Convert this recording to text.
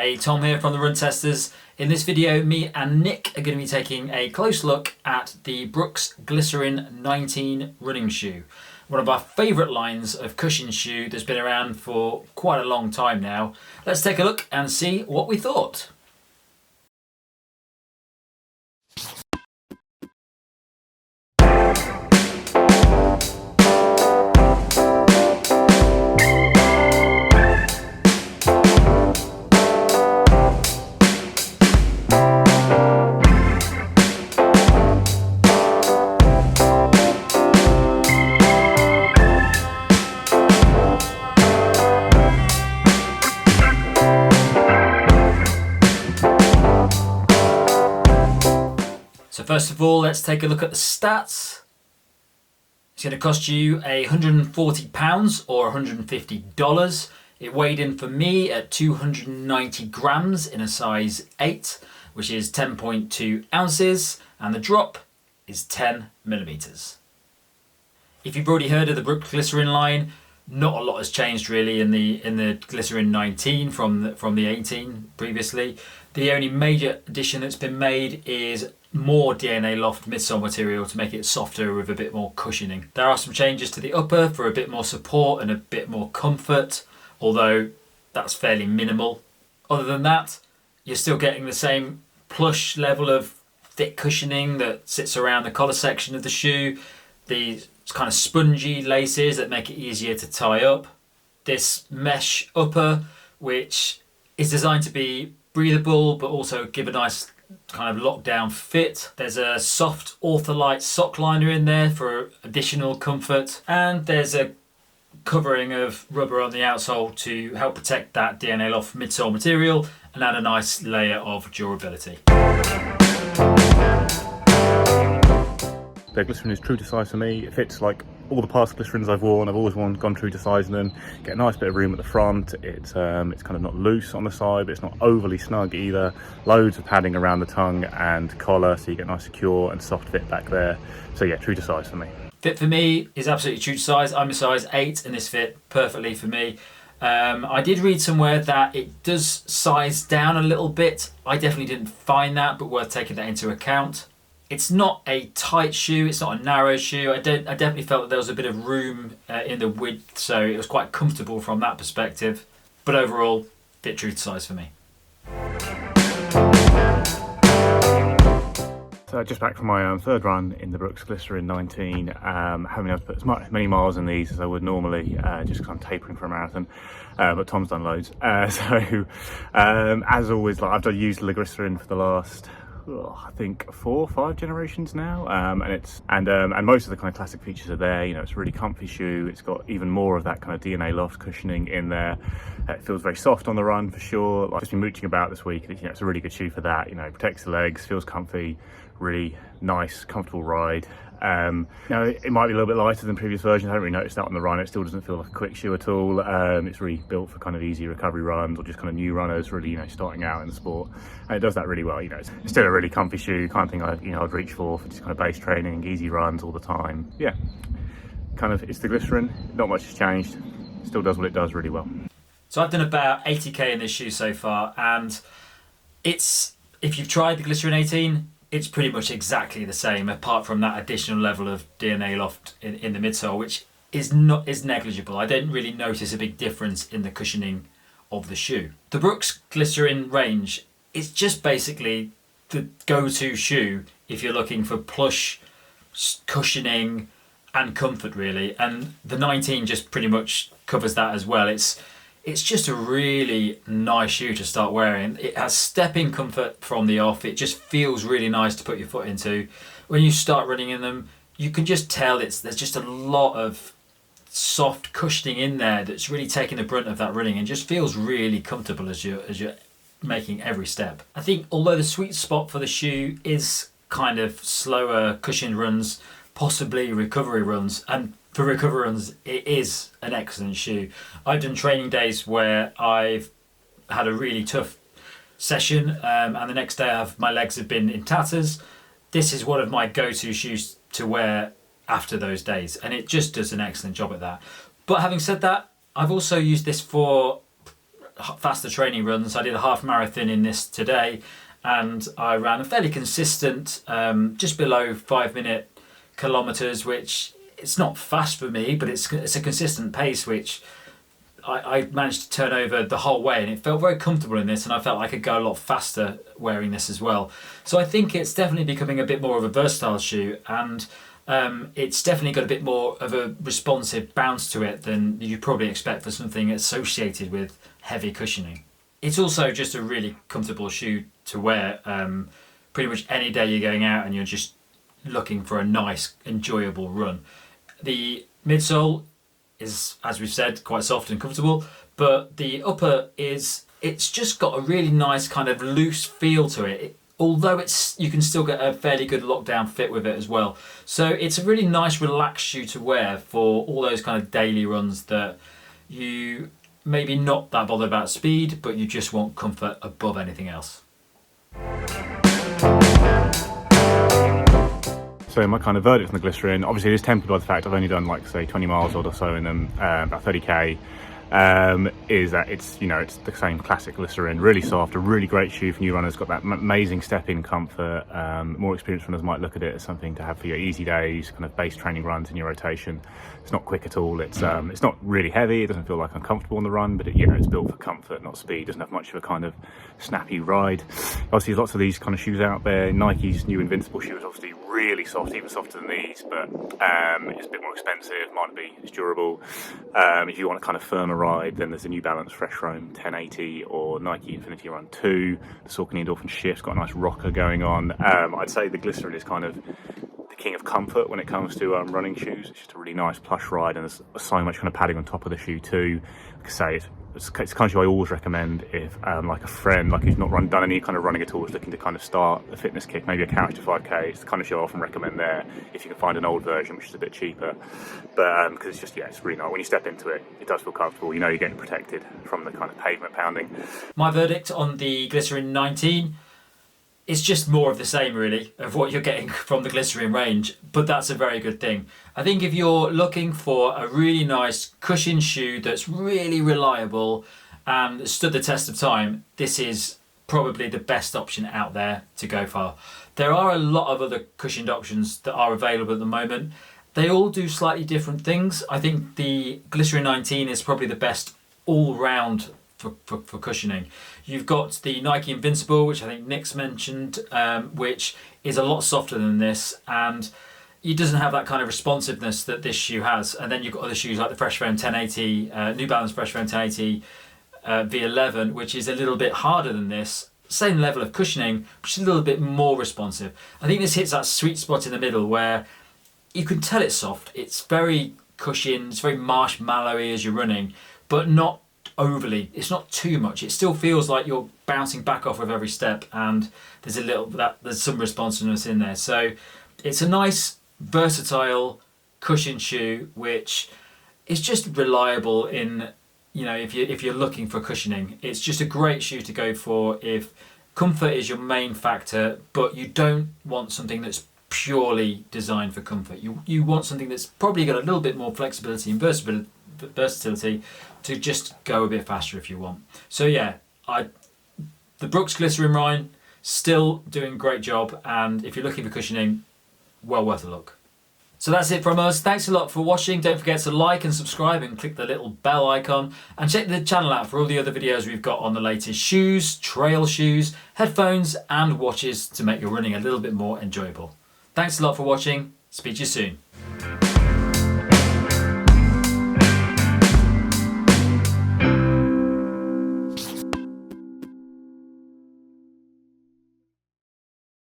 Hey, Tom here from the Run Testers. In this video, me and Nick are going to be taking a close look at the Brooks Glycerin 19 running shoe. One of our favourite lines of cushion shoe that's been around for quite a long time now. Let's take a look and see what we thought. So first of all, let's take a look at the stats. It's going to cost you £140 or $150. It weighed in for me at 290 grams in a size 8, which is 10.2 ounces, and the drop is 10 millimeters. If you've already heard of the Brooks Glycerin line, not a lot has changed really in the Glycerin 19 from the 18 previously. The only major addition that's been made is more DNA loft midsole material to make it softer with a bit more cushioning. There are some changes to the upper for a bit more support and a bit more comfort, although that's fairly minimal. Other than that, you're still getting the same plush level of thick cushioning that sits around the collar section of the shoe, these kind of spongy laces that make it easier to tie up, this mesh upper which is designed to be breathable but also give a nice kind of lockdown fit. There's a soft Ortholite sock liner in there for additional comfort, and there's a covering of rubber on the outsole to help protect that DNA loft midsole material and add a nice layer of durability. The Glycerin is true to size for me. It fits like all the past Glycerins I've worn. I've always gone true to size in them. Get a nice bit of room at the front. It's kind of not loose on the side, but it's not overly snug either. Loads of padding around the tongue and collar, so you get nice secure and soft fit back there. So yeah, true to size for me. Fit for me is absolutely true to size. I'm a size 8 and this fit perfectly for me. I did read somewhere that it does size down a little bit. I definitely didn't find that, but worth taking that into account. It's not a tight shoe, it's not a narrow shoe. I definitely felt that there was a bit of room in the width, so it was quite comfortable from that perspective. But overall, fit true to size for me. So just back from my third run in the Brooks Glycerin 19, haven't been able to put as many miles in these as I would normally, just kind of tapering for a marathon, but Tom's done loads. As always, like I've used the Glycerin for the last, I think 4 or 5 generations now, and most of the kind of classic features are there. You know, it's a really comfy shoe. It's got even more of that kind of DNA loft cushioning in there. It feels very soft on the run for sure. Like, I've just been mooching about this week. You know, it's a really good shoe for that. You know, protects the legs, feels comfy, really nice, comfortable ride. You know, it might be a little bit lighter than previous versions. I haven't really noticed that on the run. It still doesn't feel like a quick shoe at all. It's really built for kind of easy recovery runs or just kind of new runners, really, you know, starting out in the sport. And it does that really well. You know, it's still a really comfy shoe, kind of thing I'd reach for just kind of base training, easy runs all the time. Yeah, kind of, it's the Glycerin. Not much has changed. Still does what it does really well. So I've done about 80k in this shoe so far, and if you've tried the Glycerin 18, it's pretty much exactly the same, apart from that additional level of DNA loft in the midsole, which is negligible. I don't really notice a big difference in the cushioning of the shoe. The Brooks Glycerin range is just basically the go-to shoe if you're looking for plush cushioning and comfort, really. And the 19 just pretty much covers that as well. It's just a really nice shoe to start wearing. It has stepping comfort from the off. It just feels really nice to put your foot into. When you start running in them, you can just tell there's just a lot of soft cushioning in there that's really taking the brunt of that running and just feels really comfortable as you're making every step. I think although the sweet spot for the shoe is kind of slower cushioned runs, possibly recovery runs, and for recovery runs, it is an excellent shoe. I've done training days where I've had a really tough session, and the next day my legs have been in tatters. This is one of my go-to shoes to wear after those days, and it just does an excellent job at that. But having said that, I've also used this for faster training runs. I did a half marathon in this today, and I ran a fairly consistent, just below 5-minute kilometers, which it's not fast for me, but it's a consistent pace, which I managed to turn over the whole way, and it felt very comfortable in this, and I felt I could go a lot faster wearing this as well. So I think it's definitely becoming a bit more of a versatile shoe, and it's definitely got a bit more of a responsive bounce to it than you probably expect for something associated with heavy cushioning. It's also just a really comfortable shoe to wear pretty much any day you're going out and you're just looking for a nice, enjoyable run. The midsole is, as we've said, quite soft and comfortable, but the upper it's just got a really nice kind of loose feel to it. Although you can still get a fairly good lockdown fit with it as well. So it's a really nice relaxed shoe to wear for all those kind of daily runs that you maybe not that bothered about speed, but you just want comfort above anything else. So my kind of verdict on the Glycerin, obviously it is tempered by the fact I've only done like say 20 miles or so in them, about 30k, is that it's the same classic Glycerin, really soft, a really great shoe for new runners, got that amazing step-in comfort. More experienced runners might look at it as something to have for your easy days, kind of base training runs in your rotation. It's not quick at all, it's not really heavy, it doesn't feel like uncomfortable on the run, but it's built for comfort, not speed. It doesn't have much of a kind of snappy ride. Obviously there's lots of these kind of shoes out there. Nike's new Invincible shoe is obviously really soft, even softer than these, but it's a bit more expensive, might not be as durable. If you want a kind of firmer ride, then there's the New Balance Fresh Roam 1080 or Nike Infinity Run 2. The Saucony Endorphin Shift's got a nice rocker going on. I'd say the Glycerin is kind of the king of comfort when it comes to running shoes. It's just a really nice plush ride, and there's so much kind of padding on top of the shoe too. Like I say, it's the kind of shoe I always recommend if like a friend, like who's not done any kind of running at all, is looking to kind of start a fitness kick, maybe a couch to 5k. It's the kind of shoe I often recommend there if you can find an old version which is a bit cheaper, but because it's just it's really nice. When you step into it, it does feel comfortable. You're getting protected from the kind of pavement pounding. My verdict on the Glycerin 19, it's just more of the same really of what you're getting from the Glycerin range, but that's a very good thing. I think if you're looking for a really nice cushion shoe that's really reliable and stood the test of time, this is probably the best option out there to go for. There are a lot of other cushioned options that are available at the moment. They all do slightly different things. I think the Glycerin 19 is probably the best all-round for cushioning. You've got the Nike Invincible, which I think Nick's mentioned, which is a lot softer than this, and it doesn't have that kind of responsiveness that this shoe has. And then you've got other shoes like the Fresh Foam 1080, New Balance Fresh Foam 1080 V11, which is a little bit harder than this. Same level of cushioning, but just a little bit more responsive. I think this hits that sweet spot in the middle where you can tell it's soft. It's very cushioned, it's very marshmallowy as you're running, but not overly. It's not too much. It still feels like you're bouncing back off with every step, and there's some responsiveness in there. So it's a nice, versatile cushion shoe, which is just reliable in, if you're looking for cushioning. It's just a great shoe to go for if comfort is your main factor, but you don't want something that's purely designed for comfort. You want something that's probably got a little bit more flexibility and versatility to just go a bit faster if you want. So yeah, the Brooks Glycerin Rhine, still doing a great job, and if you're looking for cushioning, well worth a look. So that's it from us. Thanks a lot for watching. Don't forget to like and subscribe and click the little bell icon, and check the channel out for all the other videos we've got on the latest shoes, trail shoes, headphones and watches to make your running a little bit more enjoyable. Thanks a lot for watching. Speak to you soon.